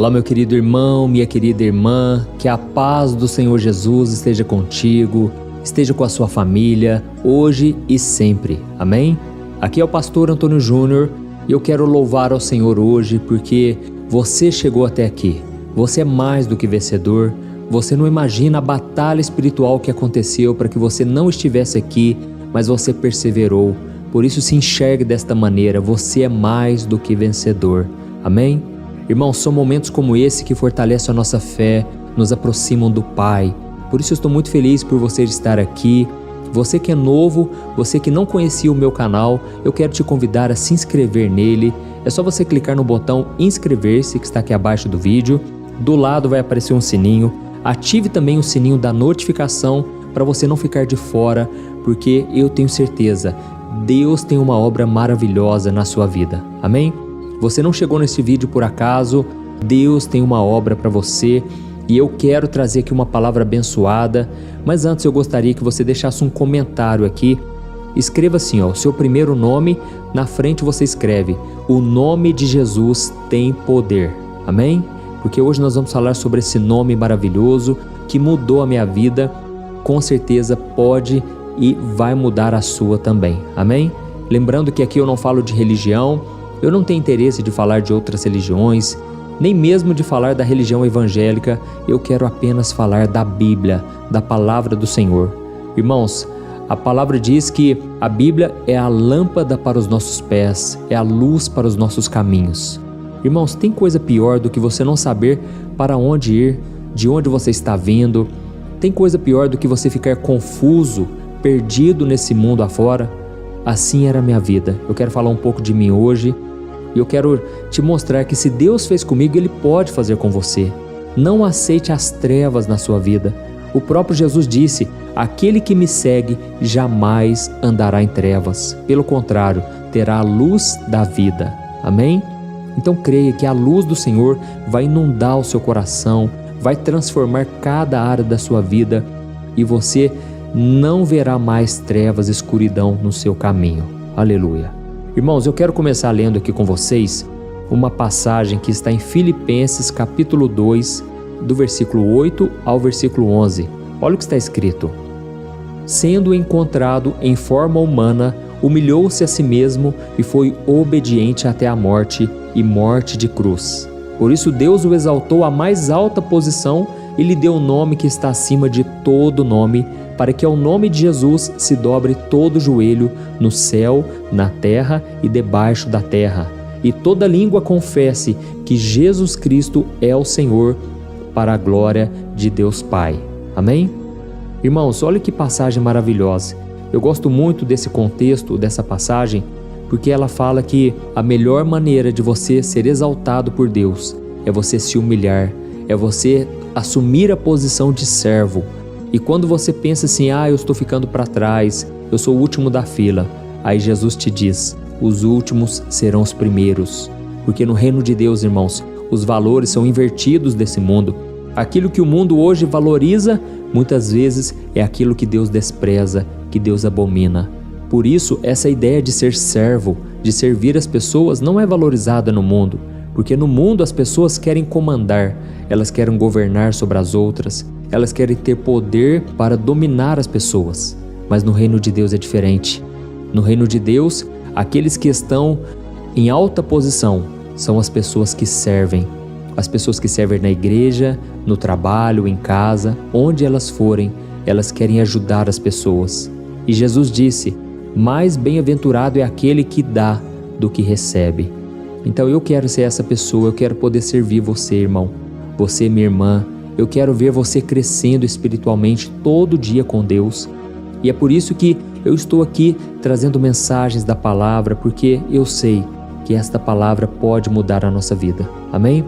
Olá, meu querido irmão, minha querida irmã, que a paz do Senhor Jesus esteja contigo, esteja com a sua família, hoje e sempre. Amém? Aqui é o pastor Antônio Júnior e eu quero louvar ao Senhor hoje porque você chegou até aqui. Você é mais do que vencedor. Você não imagina a batalha espiritual que aconteceu para que você não estivesse aqui, mas você perseverou. Por isso se enxergue desta maneira, você é mais do que vencedor. Amém? Irmãos, são momentos como esse que fortalecem a nossa fé, nos aproximam do Pai. Por isso eu estou muito feliz por você estar aqui. Você que é novo, você que não conhecia o meu canal, eu quero te convidar a se inscrever nele. É só você clicar no botão inscrever-se que está aqui abaixo do vídeo. Do lado vai aparecer um sininho. Ative também o sininho da notificação para você não ficar de fora, porque eu tenho certeza, Deus tem uma obra maravilhosa na sua vida. Amém? Você não chegou nesse vídeo por acaso, Deus tem uma obra para você e eu quero trazer aqui uma palavra abençoada, mas antes eu gostaria que você deixasse um comentário aqui. Escreva assim, o seu primeiro nome, na frente você escreve: o nome de Jesus tem poder. Amém? Porque hoje nós vamos falar sobre esse nome maravilhoso que mudou a minha vida, com certeza pode e vai mudar a sua também. Amém? Lembrando que aqui eu não falo de religião, eu não tenho interesse de falar de outras religiões, nem mesmo de falar da religião evangélica, eu quero apenas falar da Bíblia, da palavra do Senhor. Irmãos, a palavra diz que a Bíblia é a lâmpada para os nossos pés, é a luz para os nossos caminhos. Irmãos, tem coisa pior do que você não saber para onde ir, de onde você está vindo? Tem coisa pior do que você ficar confuso, perdido nesse mundo afora? Assim era a minha vida. Eu quero falar um pouco de mim hoje. E eu quero te mostrar que se Deus fez comigo, Ele pode fazer com você. Não aceite as trevas na sua vida. O próprio Jesus disse: aquele que me segue jamais andará em trevas. Pelo contrário, terá a luz da vida. Amém? Então creia que a luz do Senhor vai inundar o seu coração, vai transformar cada área da sua vida e você não verá mais trevas e escuridão no seu caminho. Aleluia. Irmãos, eu quero começar lendo aqui com vocês uma passagem que está em Filipenses capítulo 2, do versículo 8 ao versículo 11. Olha o que está escrito: sendo encontrado em forma humana, humilhou-se a si mesmo e foi obediente até a morte e morte de cruz. Por isso Deus o exaltou à mais alta posição e lhe deu o nome que está acima de todo nome, para que ao nome de Jesus se dobre todo o joelho no céu, na terra e debaixo da terra, e toda língua confesse que Jesus Cristo é o Senhor, para a glória de Deus Pai. Amém? Irmãos, olha que passagem maravilhosa. Eu gosto muito desse contexto, dessa passagem, porque ela fala que a melhor maneira de você ser exaltado por Deus é você se humilhar, é você assumir a posição de servo. E quando você pensa assim, eu estou ficando para trás, eu sou o último da fila, aí Jesus te diz: os últimos serão os primeiros. Porque no reino de Deus, irmãos, os valores são invertidos desse mundo. Aquilo que o mundo hoje valoriza, muitas vezes é aquilo que Deus despreza, que Deus abomina. Por isso, essa ideia de ser servo, de servir as pessoas, não é valorizada no mundo. Porque no mundo as pessoas querem comandar, elas querem governar sobre as outras, elas querem ter poder para dominar as pessoas. Mas no reino de Deus é diferente. No reino de Deus, aqueles que estão em alta posição são as pessoas que servem. As pessoas que servem na igreja, no trabalho, em casa, onde elas forem, elas querem ajudar as pessoas. E Jesus disse: mais bem-aventurado é aquele que dá do que recebe. Então eu quero ser essa pessoa, eu quero poder servir você, irmão, você, minha irmã. Eu quero ver você crescendo espiritualmente todo dia com Deus. E é por isso que eu estou aqui trazendo mensagens da palavra, porque eu sei que esta palavra pode mudar a nossa vida. Amém?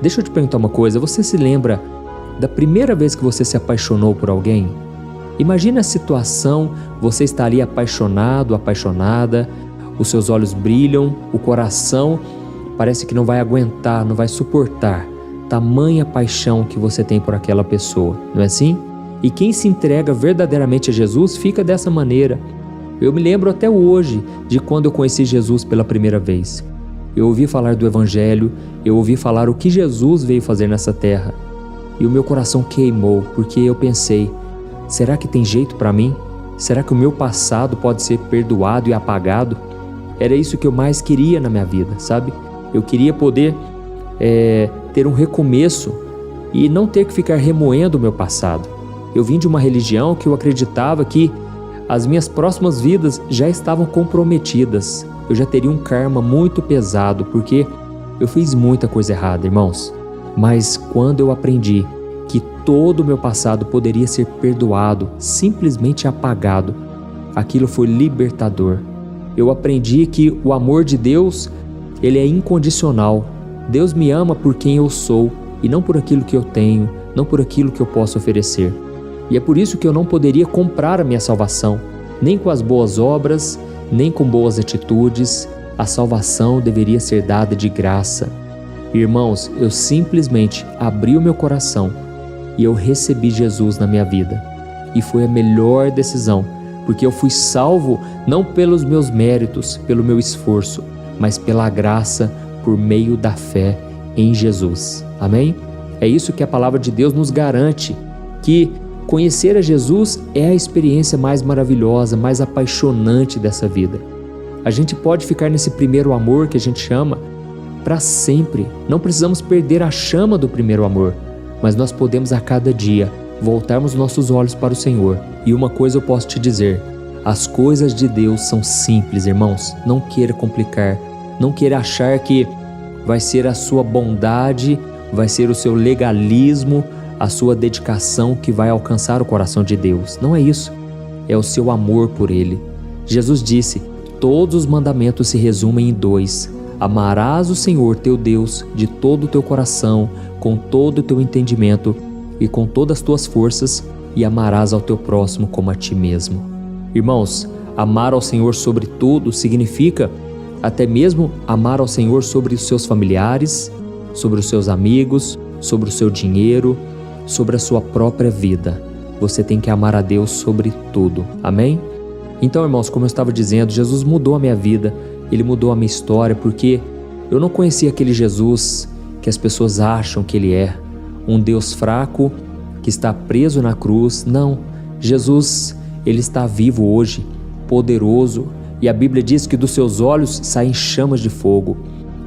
Deixa eu te perguntar uma coisa, você se lembra da primeira vez que você se apaixonou por alguém? Imagina a situação, você está ali apaixonado, apaixonada, os seus olhos brilham, o coração parece que não vai aguentar, não vai suportar tamanha paixão que você tem por aquela pessoa, não é assim? E quem se entrega verdadeiramente a Jesus fica dessa maneira. Eu me lembro até hoje de quando eu conheci Jesus pela primeira vez. Eu ouvi falar do Evangelho, eu ouvi falar o que Jesus veio fazer nessa terra. E o meu coração queimou, porque eu pensei, será que tem jeito para mim? Será que o meu passado pode ser perdoado e apagado? Era isso que eu mais queria na minha vida, sabe? Eu queria poder ter um recomeço e não ter que ficar remoendo o meu passado. Eu vim de uma religião que eu acreditava que as minhas próximas vidas já estavam comprometidas. Eu já teria um karma muito pesado, porque eu fiz muita coisa errada, irmãos. Mas quando eu aprendi que todo o meu passado poderia ser perdoado, simplesmente apagado, aquilo foi libertador. Eu aprendi que o amor de Deus, ele é incondicional. Deus me ama por quem eu sou e não por aquilo que eu tenho, não por aquilo que eu posso oferecer. E é por isso que eu não poderia comprar a minha salvação, nem com as boas obras, nem com boas atitudes. A salvação deveria ser dada de graça. Irmãos, eu simplesmente abri o meu coração e eu recebi Jesus na minha vida. E foi a melhor decisão, porque eu fui salvo não pelos meus méritos, pelo meu esforço, mas pela graça por meio da fé em Jesus. Amém? É isso que a palavra de Deus nos garante, que conhecer a Jesus é a experiência mais maravilhosa, mais apaixonante dessa vida. A gente pode ficar nesse primeiro amor que a gente chama para sempre. Não precisamos perder a chama do primeiro amor, mas nós podemos a cada dia voltarmos nossos olhos para o Senhor. E uma coisa eu posso te dizer, as coisas de Deus são simples, irmãos. Não queira complicar, não queira achar que vai ser a sua bondade, vai ser o seu legalismo, a sua dedicação que vai alcançar o coração de Deus. Não é isso, é o seu amor por Ele. Jesus disse, todos os mandamentos se resumem em 2. Amarás o Senhor teu Deus de todo o teu coração, com todo o teu entendimento e com todas as tuas forças, e amarás ao teu próximo como a ti mesmo. Irmãos, amar ao Senhor sobre tudo significa até mesmo amar ao Senhor sobre os seus familiares, sobre os seus amigos, sobre o seu dinheiro, sobre a sua própria vida. Você tem que amar a Deus sobre tudo. Amém? Então, irmãos, como eu estava dizendo, Jesus mudou a minha vida, Ele mudou a minha história, porque eu não conhecia aquele Jesus que as pessoas acham que Ele é, um Deus fraco que está preso na cruz. Não, Jesus, Ele está vivo hoje, poderoso, e a Bíblia diz que dos seus olhos saem chamas de fogo.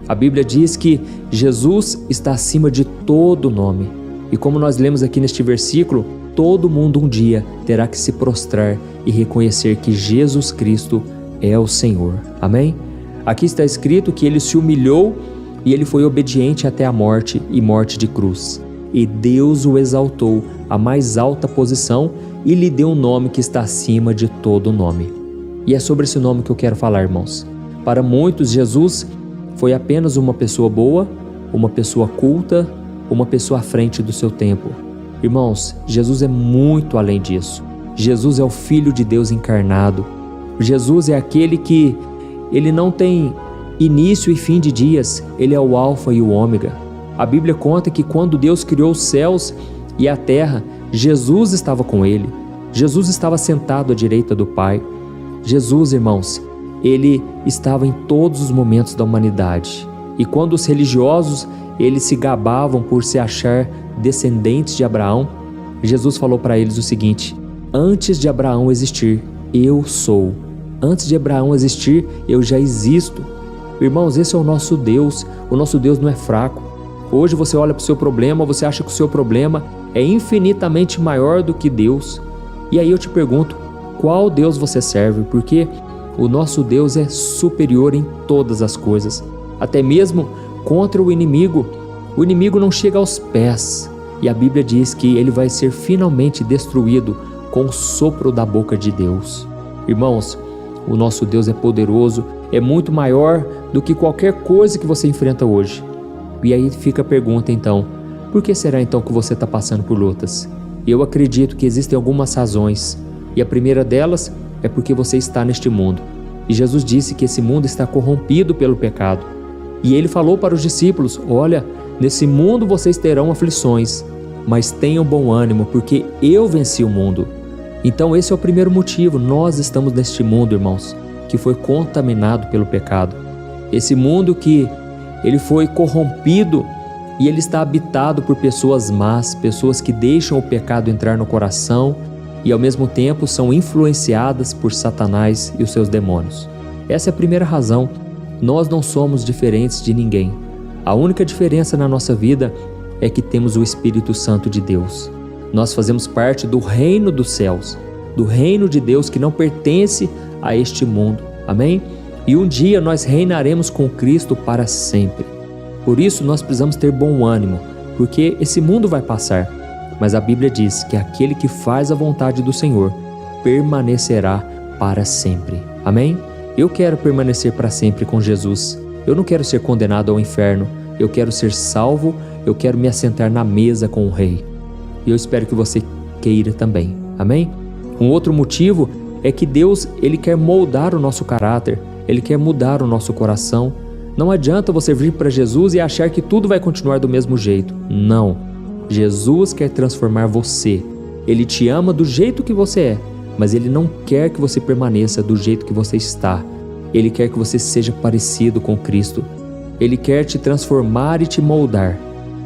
A Bíblia diz que Jesus está acima de todo nome. E como nós lemos aqui neste versículo, todo mundo um dia terá que se prostrar e reconhecer que Jesus Cristo é o Senhor. Amém? Aqui está escrito que Ele se humilhou e Ele foi obediente até a morte e morte de cruz. E Deus o exaltou à mais alta posição e lhe deu um nome que está acima de todo nome. E é sobre esse nome que eu quero falar, irmãos. Para muitos, Jesus foi apenas uma pessoa boa, uma pessoa culta, uma pessoa à frente do seu tempo. Irmãos, Jesus é muito além disso. Jesus é o Filho de Deus encarnado. Jesus é aquele que Ele não tem início e fim de dias. Ele é o Alfa e o Ômega. A Bíblia conta que quando Deus criou os céus e a terra, Jesus estava com Ele. Jesus estava sentado à direita do Pai. Jesus, irmãos, Ele estava em todos os momentos da humanidade. E quando os religiosos, eles se gabavam por se achar descendentes de Abraão, Jesus falou para eles o seguinte: antes de Abraão existir, eu sou. Antes de Abraão existir, eu já existo. Irmãos, esse é o nosso Deus. O nosso Deus não é fraco. Hoje você olha para o seu problema, você acha que o seu problema é infinitamente maior do que Deus. E aí eu te pergunto, qual Deus você serve? Porque o nosso Deus é superior em todas as coisas, até mesmo contra o inimigo. O inimigo não chega aos pés, e a Bíblia diz que ele vai ser finalmente destruído com o sopro da boca de Deus. Irmãos, o nosso Deus é poderoso, é muito maior do que qualquer coisa que você enfrenta hoje. E aí fica a pergunta então, por que será então que você está passando por lutas? Eu acredito que existem algumas razões, e a primeira delas é porque você está neste mundo. E Jesus disse que esse mundo está corrompido pelo pecado. E Ele falou para os discípulos, olha, nesse mundo vocês terão aflições, mas tenham bom ânimo, porque eu venci o mundo. Então esse é o primeiro motivo, nós estamos neste mundo, irmãos, que foi contaminado pelo pecado. Esse mundo que ele foi corrompido e ele está habitado por pessoas más, pessoas que deixam o pecado entrar no coração e ao mesmo tempo são influenciadas por Satanás e os seus demônios. Essa é a primeira razão. Nós não somos diferentes de ninguém. A única diferença na nossa vida é que temos o Espírito Santo de Deus. Nós fazemos parte do reino dos céus, do reino de Deus que não pertence a este mundo. Amém? E um dia nós reinaremos com Cristo para sempre. Por isso nós precisamos ter bom ânimo, porque esse mundo vai passar. Mas a Bíblia diz que aquele que faz a vontade do Senhor permanecerá para sempre. Amém? Eu quero permanecer para sempre com Jesus. Eu não quero ser condenado ao inferno. Eu quero ser salvo. Eu quero me assentar na mesa com o Rei. E eu espero que você queira também. Amém? Um outro motivo é que Deus, Ele quer moldar o nosso caráter. Ele quer mudar o nosso coração. Não adianta você vir para Jesus e achar que tudo vai continuar do mesmo jeito. Não. Jesus quer transformar você. Ele te ama do jeito que você é, mas Ele não quer que você permaneça do jeito que você está. Ele quer que você seja parecido com Cristo. Ele quer te transformar e te moldar.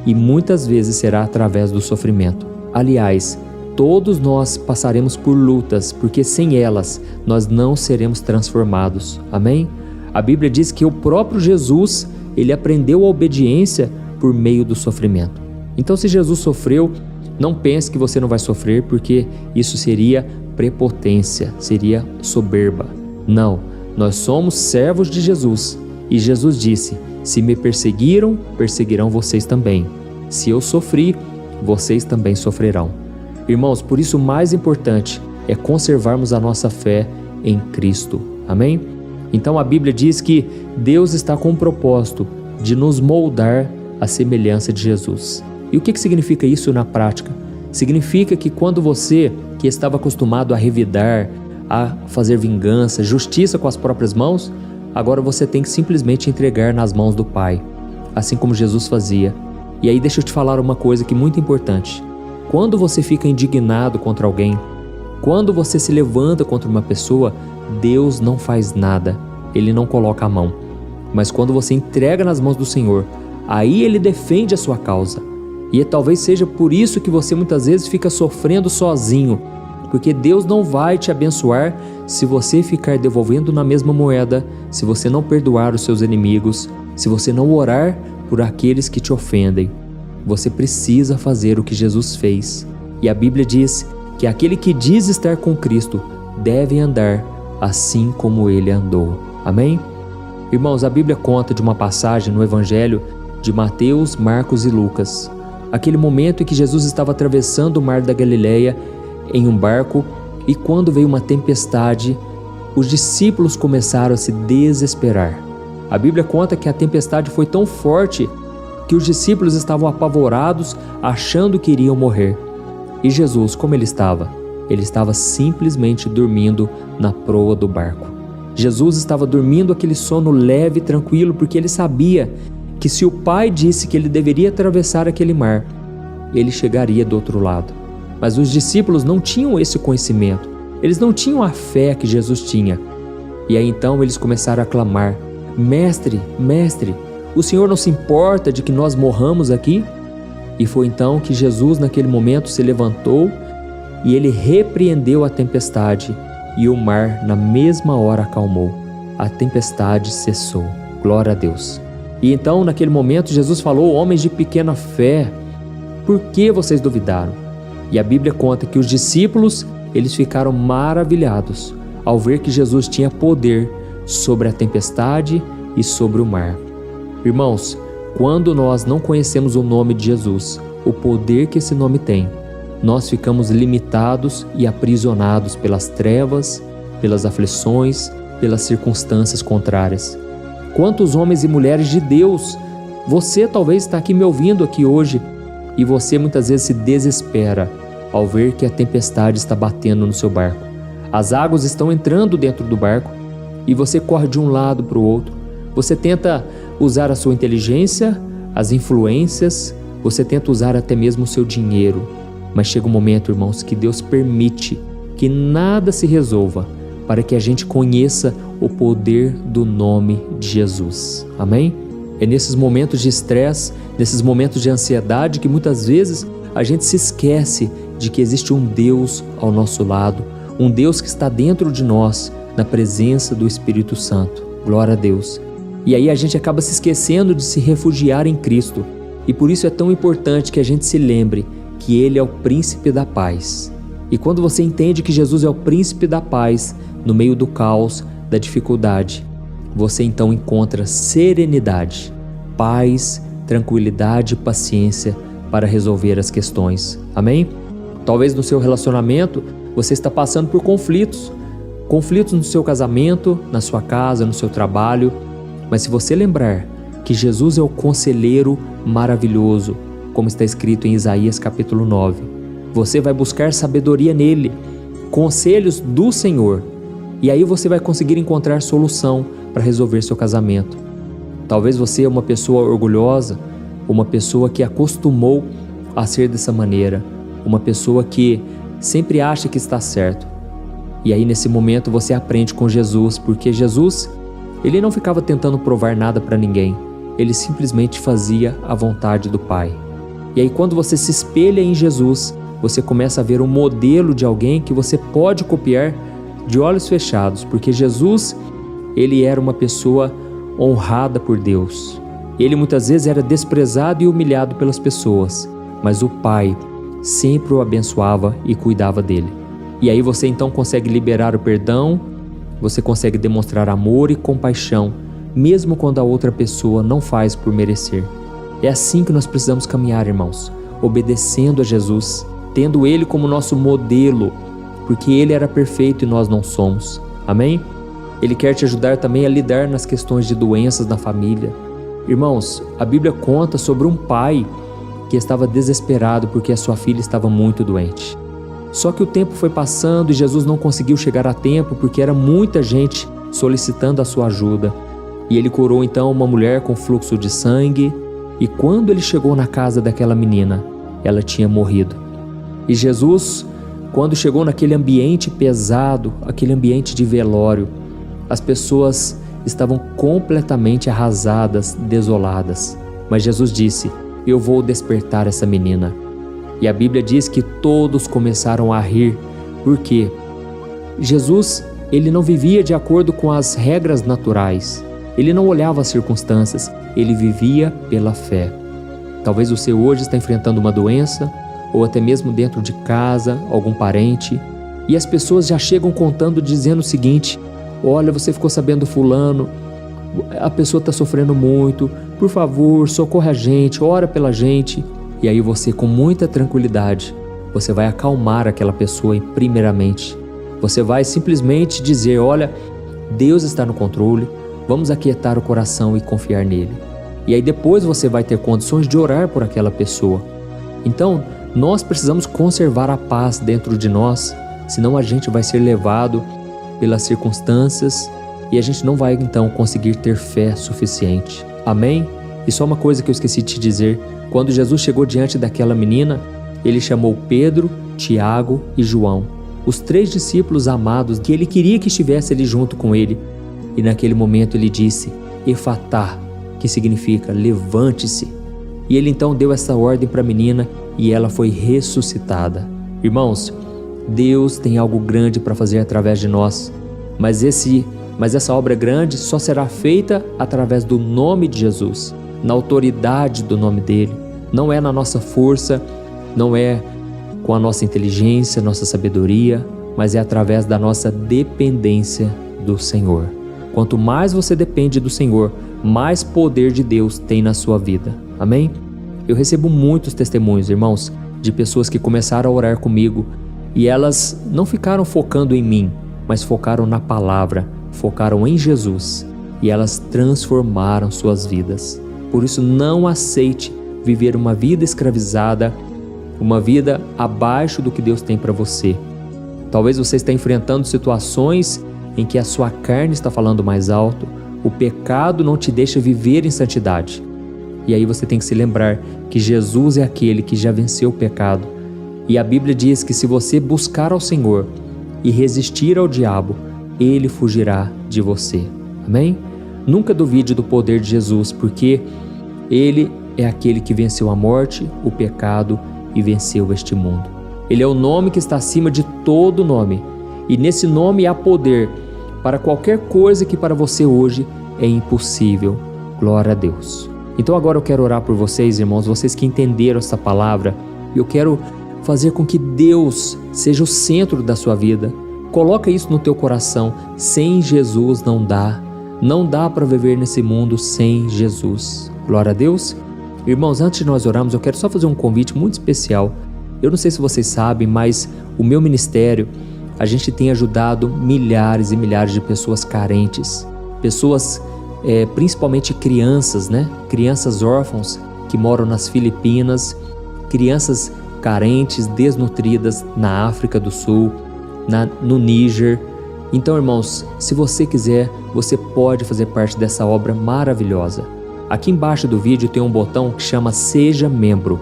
E muitas vezes será através do sofrimento. Aliás, todos nós passaremos por lutas, porque sem elas nós não seremos transformados. Amém? A Bíblia diz que o próprio Jesus, Ele aprendeu a obediência por meio do sofrimento. Então, se Jesus sofreu, não pense que você não vai sofrer, porque isso seria prepotência, seria soberba. Não, nós somos servos de Jesus. E Jesus disse: se me perseguiram, perseguirão vocês também. Se eu sofri, vocês também sofrerão. Irmãos, por isso o mais importante é conservarmos a nossa fé em Cristo. Amém? Então a Bíblia diz que Deus está com o propósito de nos moldar à semelhança de Jesus. E o que significa isso na prática? Significa que quando você, que estava acostumado a revidar, a fazer vingança, justiça com as próprias mãos, agora você tem que simplesmente entregar nas mãos do Pai, assim como Jesus fazia. E aí deixa eu te falar uma coisa que é muito importante. Quando você fica indignado contra alguém, quando você se levanta contra uma pessoa, Deus não faz nada, Ele não coloca a mão. Mas quando você entrega nas mãos do Senhor, aí Ele defende a sua causa. E talvez seja por isso que você muitas vezes fica sofrendo sozinho, porque Deus não vai te abençoar se você ficar devolvendo na mesma moeda, se você não perdoar os seus inimigos, se você não orar por aqueles que te ofendem. Você precisa fazer o que Jesus fez. E a Bíblia diz que aquele que diz estar com Cristo deve andar assim como Ele andou. Amém? Irmãos, a Bíblia conta de uma passagem no Evangelho de Mateus, Marcos e Lucas. Aquele momento em que Jesus estava atravessando o mar da Galileia em um barco, e quando veio uma tempestade, os discípulos começaram a se desesperar. A Bíblia conta que a tempestade foi tão forte que os discípulos estavam apavorados, achando que iriam morrer. E Jesus, como ele estava? Ele estava simplesmente dormindo na proa do barco. Jesus estava dormindo aquele sono leve e tranquilo, porque ele sabia que se o Pai disse que ele deveria atravessar aquele mar, ele chegaria do outro lado. Mas os discípulos não tinham esse conhecimento, eles não tinham a fé que Jesus tinha. E aí então eles começaram a clamar: Mestre, Mestre, o Senhor não se importa de que nós morramos aqui? E foi então que Jesus naquele momento se levantou e ele repreendeu a tempestade, e o mar na mesma hora acalmou. A tempestade cessou. Glória a Deus. E então naquele momento Jesus falou: homens de pequena fé, por que vocês duvidaram? E a Bíblia conta que os discípulos, eles ficaram maravilhados ao ver que Jesus tinha poder sobre a tempestade e sobre o mar. Irmãos, quando nós não conhecemos o nome de Jesus, o poder que esse nome tem, nós ficamos limitados e aprisionados pelas trevas, pelas aflições, pelas circunstâncias contrárias. Quantos homens e mulheres de Deus, você talvez está aqui me ouvindo aqui hoje, e você muitas vezes se desespera ao ver que a tempestade está batendo no seu barco. As águas estão entrando dentro do barco e você corre de um lado para o outro. Você tenta usar a sua inteligência, as influências, você tenta usar até mesmo o seu dinheiro. Mas chega um momento, irmãos, que Deus permite que nada se resolva para que a gente conheça o poder do nome de Jesus. Amém? É nesses momentos de estresse, nesses momentos de ansiedade que muitas vezes a gente se esquece de que existe um Deus ao nosso lado, um Deus que está dentro de nós, na presença do Espírito Santo. Glória a Deus. E aí a gente acaba se esquecendo de se refugiar em Cristo. E por isso é tão importante que a gente se lembre que Ele é o príncipe da paz. E quando você entende que Jesus é o príncipe da paz, no meio do caos, da dificuldade, você então encontra serenidade, paz, tranquilidade e paciência para resolver as questões. Amém? Talvez no seu relacionamento você está passando por conflitos no seu casamento, na sua casa, no seu trabalho. Mas se você lembrar que Jesus é o conselheiro maravilhoso, como está escrito em Isaías capítulo 9, você vai buscar sabedoria nele, conselhos do Senhor, e aí você vai conseguir encontrar solução para resolver seu casamento. Talvez você é uma pessoa orgulhosa, uma pessoa que acostumou a ser dessa maneira, uma pessoa que sempre acha que está certo. E aí nesse momento você aprende com Jesus, porque Jesus, Ele não ficava tentando provar nada para ninguém, Ele simplesmente fazia a vontade do Pai. E aí quando você se espelha em Jesus, você começa a ver um modelo de alguém que você pode copiar de olhos fechados, porque Jesus, Ele era uma pessoa honrada por Deus. Ele muitas vezes era desprezado e humilhado pelas pessoas, mas o Pai sempre o abençoava e cuidava dele. E aí você então consegue liberar o perdão, você consegue demonstrar amor e compaixão, mesmo quando a outra pessoa não faz por merecer. É assim que nós precisamos caminhar, irmãos, obedecendo a Jesus, tendo Ele como nosso modelo, porque Ele era perfeito e nós não somos. Amém? Ele quer te ajudar também a lidar nas questões de doenças na família. Irmãos, a Bíblia conta sobre um pai que estava desesperado porque a sua filha estava muito doente. Só que o tempo foi passando e Jesus não conseguiu chegar a tempo porque era muita gente solicitando a sua ajuda. E ele curou então uma mulher com fluxo de sangue, e quando ele chegou na casa daquela menina, ela tinha morrido. E Jesus, quando chegou naquele ambiente pesado, aquele ambiente de velório, as pessoas estavam completamente arrasadas, desoladas. Mas Jesus disse: eu vou despertar essa menina. E a Bíblia diz que todos começaram a rir, porque Jesus, ele não vivia de acordo com as regras naturais, ele não olhava as circunstâncias, ele vivia pela fé. Talvez você hoje está enfrentando uma doença, ou até mesmo dentro de casa, algum parente, e as pessoas já chegam contando, dizendo o seguinte: olha, você ficou sabendo fulano, a pessoa está sofrendo muito, por favor, socorre a gente, ora pela gente. E aí você, com muita tranquilidade, você vai acalmar aquela pessoa primeiramente. Você vai simplesmente dizer: olha, Deus está no controle, vamos aquietar o coração e confiar nele. E aí depois você vai ter condições de orar por aquela pessoa. Então, nós precisamos conservar a paz dentro de nós, senão a gente vai ser levado pelas circunstâncias e a gente não vai então conseguir ter fé suficiente. Amém? E só uma coisa que eu esqueci de te dizer: quando Jesus chegou diante daquela menina, ele chamou Pedro, Tiago e João, os 3 discípulos amados que ele queria que estivesse ali junto com ele. E naquele momento ele disse: Efatá, que significa levante-se. E ele então deu essa ordem para a menina e ela foi ressuscitada. Irmãos, Deus tem algo grande para fazer através de nós, mas essa obra grande só será feita através do nome de Jesus, na autoridade do nome dele. Não é na nossa força, não é com a nossa inteligência, nossa sabedoria, mas é através da nossa dependência do Senhor. Quanto mais você depende do Senhor, mais poder de Deus tem na sua vida. Amém? Eu recebo muitos testemunhos, irmãos, de pessoas que começaram a orar comigo e elas não ficaram focando em mim, mas focaram na palavra, focaram em Jesus, e elas transformaram suas vidas. Por isso, não aceite viver uma vida escravizada, uma vida abaixo do que Deus tem para você. Talvez você esteja enfrentando situações em que a sua carne está falando mais alto, o pecado não te deixa viver em santidade. E aí você tem que se lembrar que Jesus é aquele que já venceu o pecado. E a Bíblia diz que se você buscar ao Senhor e resistir ao diabo, ele fugirá de você. Amém? Nunca duvide do poder de Jesus, porque ele é aquele que venceu a morte, o pecado e venceu este mundo. Ele é o nome que está acima de todo nome, e nesse nome há poder para qualquer coisa que para você hoje é impossível. Glória a Deus. Então agora eu quero orar por vocês, irmãos, vocês que entenderam essa palavra. Eu quero fazer com que Deus seja o centro da sua vida. Coloca isso no teu coração. Sem Jesus não dá. Não dá para viver nesse mundo sem Jesus. Glória a Deus. Irmãos, antes de nós orarmos, eu quero só fazer um convite muito especial. Eu não sei se vocês sabem, mas o meu ministério, a gente tem ajudado milhares e milhares de pessoas carentes. Pessoas, principalmente crianças, né? Crianças órfãos que moram nas Filipinas, crianças carentes, desnutridas na África do Sul, no Níger. Então, irmãos, se você quiser, você pode fazer parte dessa obra maravilhosa. Aqui embaixo do vídeo tem um botão que chama Seja Membro.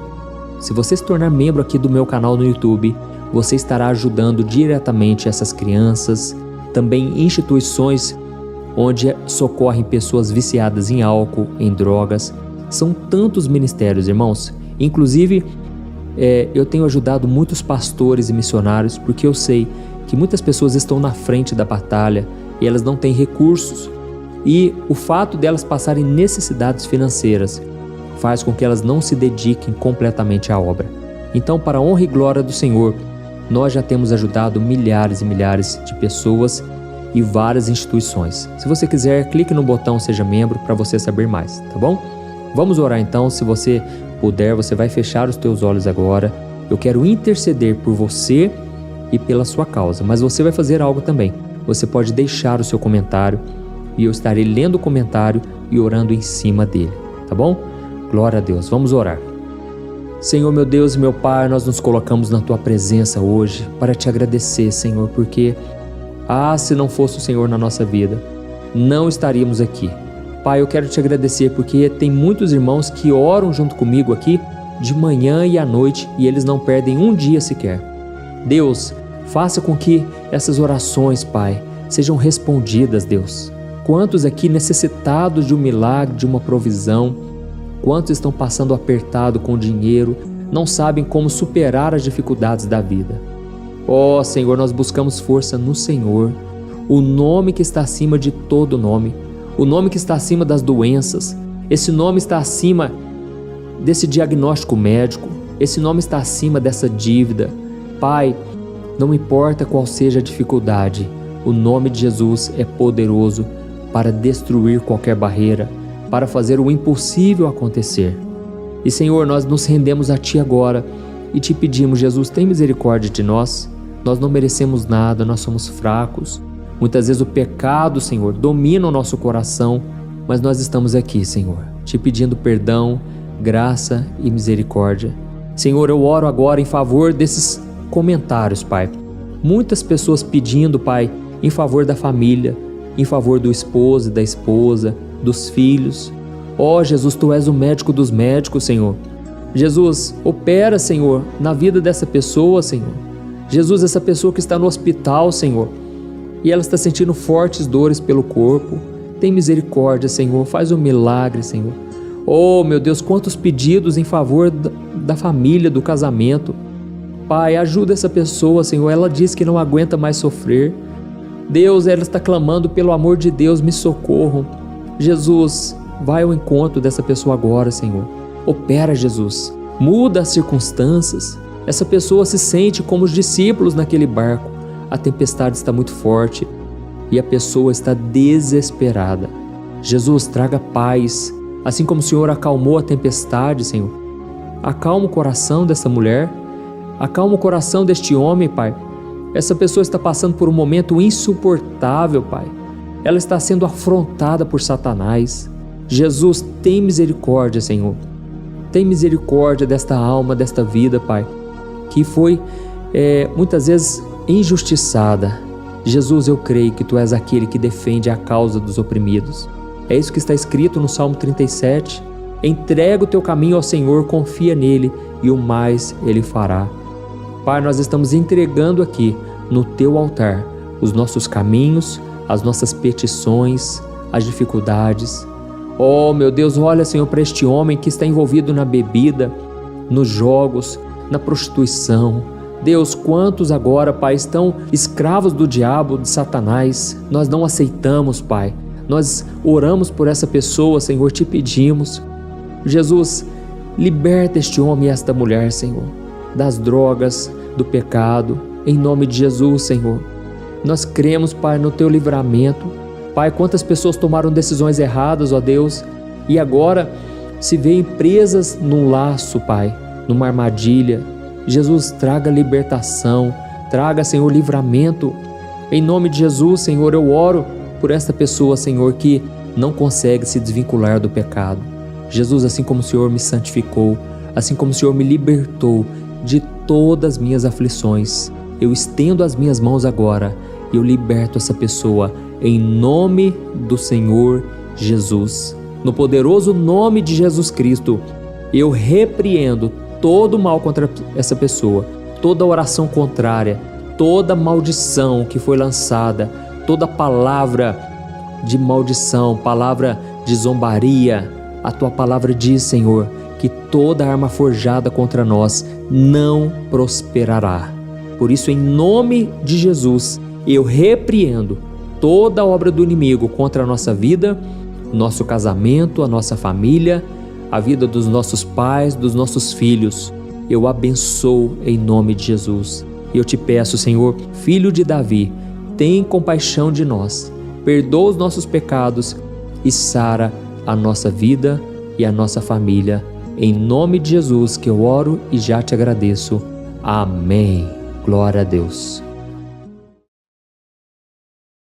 Se você se tornar membro aqui do meu canal no YouTube, você estará ajudando diretamente essas crianças, também instituições onde socorrem pessoas viciadas em álcool, em drogas. São tantos ministérios, irmãos. Inclusive, eu tenho ajudado muitos pastores e missionários, porque eu sei que muitas pessoas estão na frente da batalha e elas não têm recursos. E o fato delas passarem necessidades financeiras faz com que elas não se dediquem completamente à obra. Então, para a honra e glória do Senhor, nós já temos ajudado milhares e milhares de pessoas e várias instituições. Se você quiser, clique no botão Seja Membro para você saber mais, tá bom? Vamos orar então. Se você puder, você vai fechar os teus olhos agora. Eu quero interceder por você e pela sua causa, mas você vai fazer algo também. Você pode deixar o seu comentário e eu estarei lendo o comentário e orando em cima dele, tá bom? Glória a Deus. Vamos orar. Senhor, meu Deus e meu Pai, nós nos colocamos na Tua presença hoje para Te agradecer, Senhor, porque, se não fosse o Senhor na nossa vida, não estaríamos aqui. Pai, eu quero Te agradecer porque tem muitos irmãos que oram junto comigo aqui de manhã e à noite e eles não perdem um dia sequer. Deus, faça com que essas orações, Pai, sejam respondidas, Deus. Quantos aqui necessitados de um milagre, de uma provisão? Quantos estão passando apertado com dinheiro, não sabem como superar as dificuldades da vida? Senhor, nós buscamos força no Senhor, o nome que está acima de todo nome, o nome que está acima das doenças. Esse nome está acima desse diagnóstico médico, esse nome está acima dessa dívida. Pai, não importa qual seja a dificuldade, o nome de Jesus é poderoso para destruir qualquer barreira, para fazer o impossível acontecer. E Senhor, nós nos rendemos a Ti agora e Te pedimos, Jesus, tem misericórdia de nós. Nós não merecemos nada, nós somos fracos. Muitas vezes o pecado, Senhor, domina o nosso coração, mas nós estamos aqui, Senhor, Te pedindo perdão, graça e misericórdia. Senhor, eu oro agora em favor desses comentários, Pai. Muitas pessoas pedindo, Pai, em favor da família, em favor do esposo e da esposa, dos filhos. Jesus, Tu és o médico dos médicos, Senhor. Jesus, opera, Senhor, na vida dessa pessoa, Senhor. Jesus, essa pessoa que está no hospital, Senhor, e ela está sentindo fortes dores pelo corpo. Tem misericórdia, Senhor, faz um milagre, Senhor. Meu Deus, quantos pedidos em favor da família, do casamento. Pai, ajuda essa pessoa, Senhor, ela diz que não aguenta mais sofrer. Deus, ela está clamando pelo amor de Deus, me socorram. Jesus, vai ao encontro dessa pessoa agora, Senhor. Opera, Jesus. Muda as circunstâncias. Essa pessoa se sente como os discípulos naquele barco. A tempestade está muito forte e a pessoa está desesperada. Jesus, traga paz. Assim como o Senhor acalmou a tempestade, Senhor, acalma o coração dessa mulher, acalma o coração deste homem, Pai. Essa pessoa está passando por um momento insuportável, Pai. Ela está sendo afrontada por Satanás. Jesus, tem misericórdia, Senhor. Tem misericórdia desta alma, desta vida, Pai, que foi muitas vezes injustiçada. Jesus, eu creio que Tu és aquele que defende a causa dos oprimidos. É isso que está escrito no Salmo 37. Entrega o teu caminho ao Senhor, confia nele e o mais Ele fará. Pai, nós estamos entregando aqui no Teu altar os nossos caminhos, as nossas petições, as dificuldades. Oh, meu Deus, olha, Senhor, para este homem que está envolvido na bebida, nos jogos, na prostituição. Deus, quantos agora, Pai, estão escravos do diabo, de Satanás. Nós não aceitamos, Pai. Nós oramos por essa pessoa, Senhor, te pedimos. Jesus, liberta este homem e esta mulher, Senhor, das drogas, do pecado, em nome de Jesus, Senhor. Nós cremos, Pai, no Teu livramento. Pai, quantas pessoas tomaram decisões erradas, ó Deus, e agora se veem presas num laço, Pai, numa armadilha. Jesus, traga libertação, traga, Senhor, livramento. Em nome de Jesus, Senhor, eu oro por esta pessoa, Senhor, que não consegue se desvincular do pecado. Jesus, assim como o Senhor me santificou, assim como o Senhor me libertou de todas as minhas aflições, eu estendo as minhas mãos agora e eu liberto essa pessoa em nome do Senhor Jesus. No poderoso nome de Jesus Cristo, eu repreendo todo mal contra essa pessoa, toda oração contrária, toda maldição que foi lançada, toda palavra de maldição, palavra de zombaria. A Tua palavra diz, Senhor, que toda arma forjada contra nós não prosperará. Por isso, em nome de Jesus, eu repreendo toda obra do inimigo contra a nossa vida, nosso casamento, a nossa família, a vida dos nossos pais, dos nossos filhos. Eu abençoo em nome de Jesus. E eu te peço, Senhor, Filho de Davi, tem compaixão de nós, perdoa os nossos pecados e sara a nossa vida e a nossa família. Em nome de Jesus que eu oro e já te agradeço. Amém. Glória a Deus.